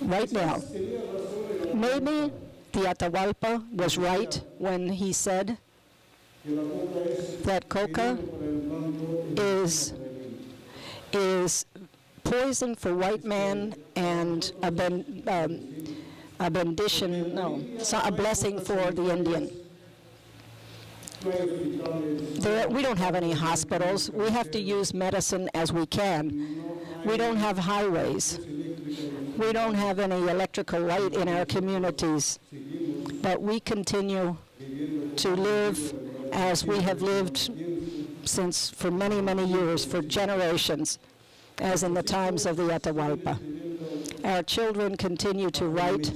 right now. Maybe the Atahualpa was right when he said that coca is poison for white man and a benediction, no, a blessing for the Indian. We don't have any hospitals. We have to use medicine as we can. We don't have highways. We don't have any electrical light in our communities. But we continue to live as we have lived for many, many years, for generations, as in the times of the Atahualpa. Our children continue to write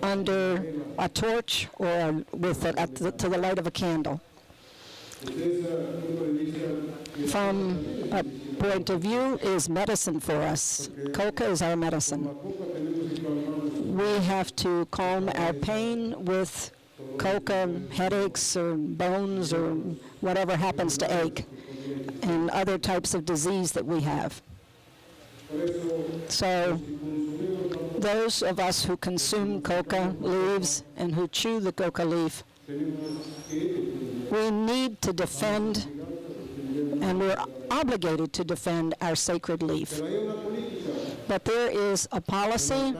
under a torch or to the light of a candle. From a point of view, is medicine for us. Coca is our medicine. We have to calm our pain with coca, headaches or bones or whatever happens to ache, and other types of disease that we have. So those of us who consume coca leaves and who chew the coca leaf, we need to defend, and we're obligated to defend our sacred leaf. But there is a policy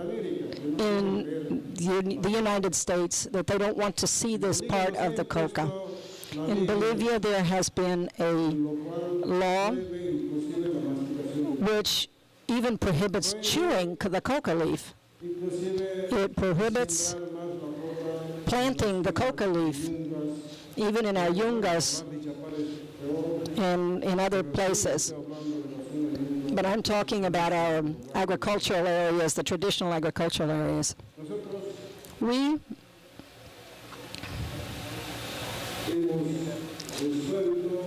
in the United States that they don't want to see this part of the coca. In Bolivia, there has been a law which even prohibits chewing the coca leaf. It prohibits planting the coca leaf, even in our yungas and in other places. But I'm talking about our agricultural areas, the traditional agricultural areas. We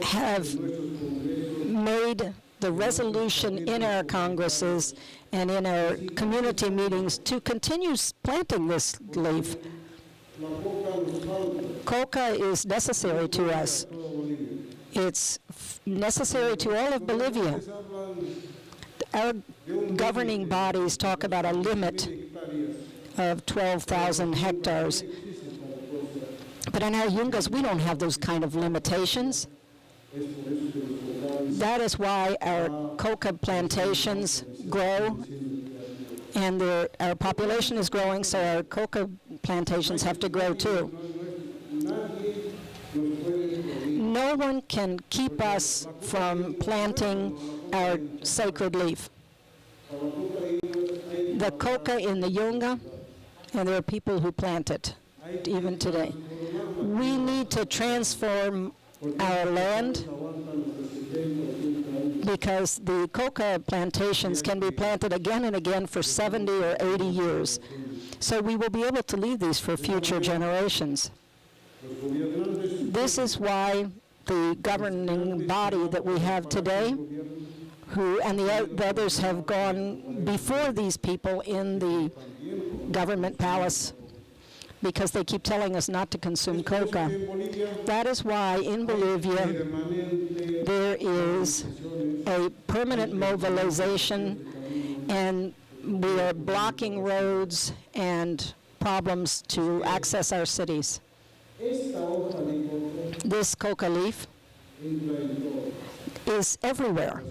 have made the resolution in our congresses and in our community meetings to continue planting this leaf. Coca is necessary to us. It's necessary to all of Bolivia. Our governing bodies talk about a limit of 12,000 hectares. But in our yungas, we don't have those kind of limitations. That is why our coca plantations grow, and our population is growing, so our coca plantations have to grow too. No one can keep us from planting our sacred leaf. The coca in the yunga, and there are people who plant it, even today. We need to transform our land, because the coca plantations can be planted again and again for 70 or 80 years. So we will be able to leave these for future generations. This is why the governing body that we have today, and the others have gone before these people in the government palace, because they keep telling us not to consume coca. That is why in Bolivia there is a permanent mobilization, and we are blocking roads and problems to access our cities. This coca leaf is everywhere.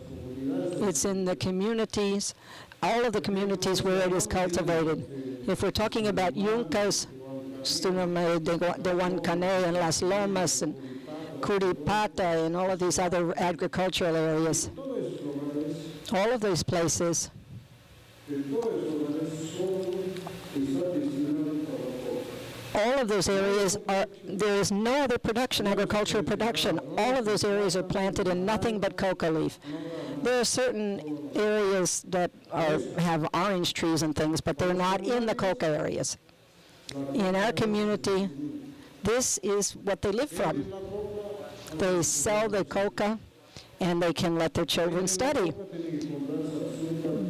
It's in the communities, all of the communities where it is cultivated. If we're talking about yuncas, de Huancané and Las Lomas and Curipata and all of these other agricultural areas, all of those places, all of those areas there is no other production, agricultural production. All of those areas are planted in nothing but coca leaf. There are certain areas that have orange trees and things, but they're not in the coca areas. In our community, this is what they live from. They sell the coca, and they can let their children study.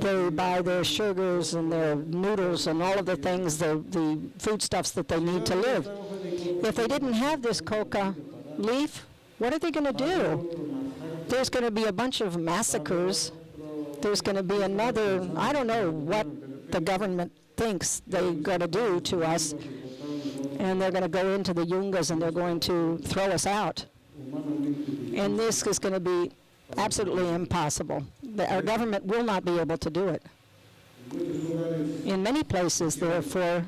They buy their sugars and their noodles and all of the things, the foodstuffs that they need to live. If they didn't have this coca leaf, what are they going to do? There's going to be a bunch of massacres there's going to be another, I don't know what the government thinks they're going to do to us, and they're going to go into the yungas and they're going to throw us out. And this is going to be absolutely impossible. Our government will not be able to do it. In many places, therefore,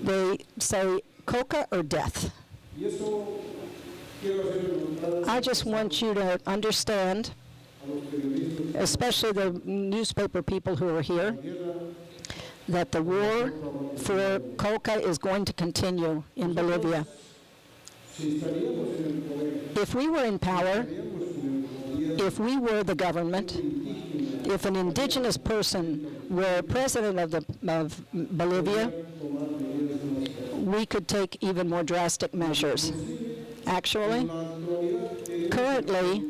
they say coca or death. I just want you to understand, especially the newspaper people who are here, that the war for coca is going to continue in Bolivia. If we were in power, if we were the government, if an indigenous person were president of Bolivia, we could take even more drastic measures. Actually, currently,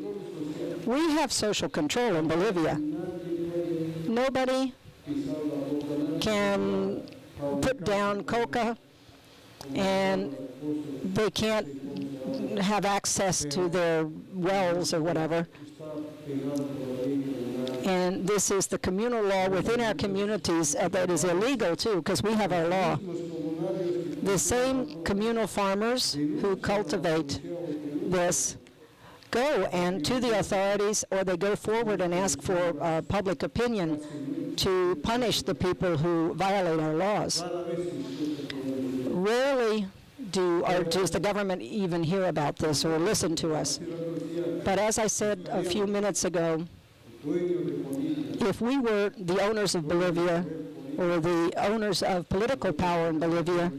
we have social control in Bolivia. Nobody can put down coca, and they can't have access to their wells or whatever. And this is the communal law within our communities that is illegal too, because we have our law. The same communal farmers who cultivate this go and to the authorities, or they go forward and ask for public opinion to punish the people who violate our laws. Rarely does the government even hear about this or listen to us. But as I said a few minutes ago, if we were the owners of Bolivia or the owners of political power in Bolivia,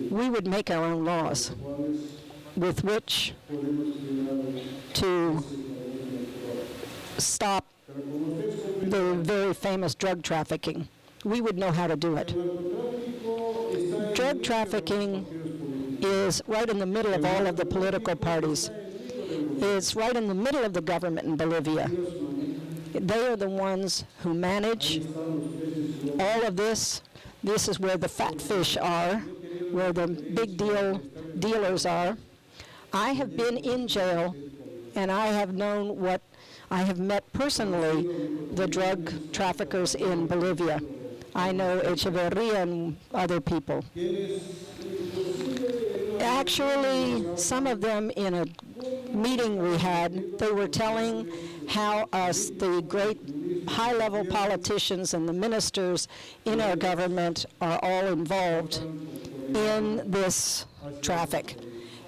we would make our own laws with which to stop the very famous drug trafficking. We would know how to do it. Drug trafficking is right in the middle of all of the political parties. It's right in the middle of the government in Bolivia. They are the ones who manage all of this. This is where the fat fish are, where the big dealers are. I have been in jail, and I have known what I have met personally the drug traffickers in Bolivia. I know Echeverria and other people. Actually, some of them in a meeting we had, they were telling how us, the great high-level politicians and the ministers in our government, are all involved in this traffic.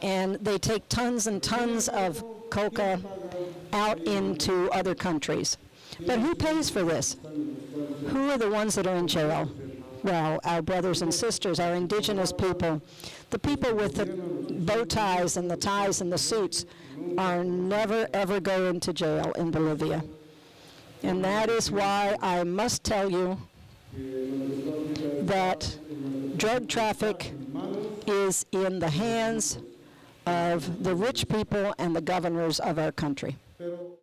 And they take tons and tons of coca out into other countries. But who pays for this? Who are the ones that are in jail? Well, our brothers and sisters, our indigenous people. The people with the bow ties and the suits are never, ever go into jail in Bolivia. And that is why I must tell you that drug traffic is in the hands of the rich people and the governors of our country.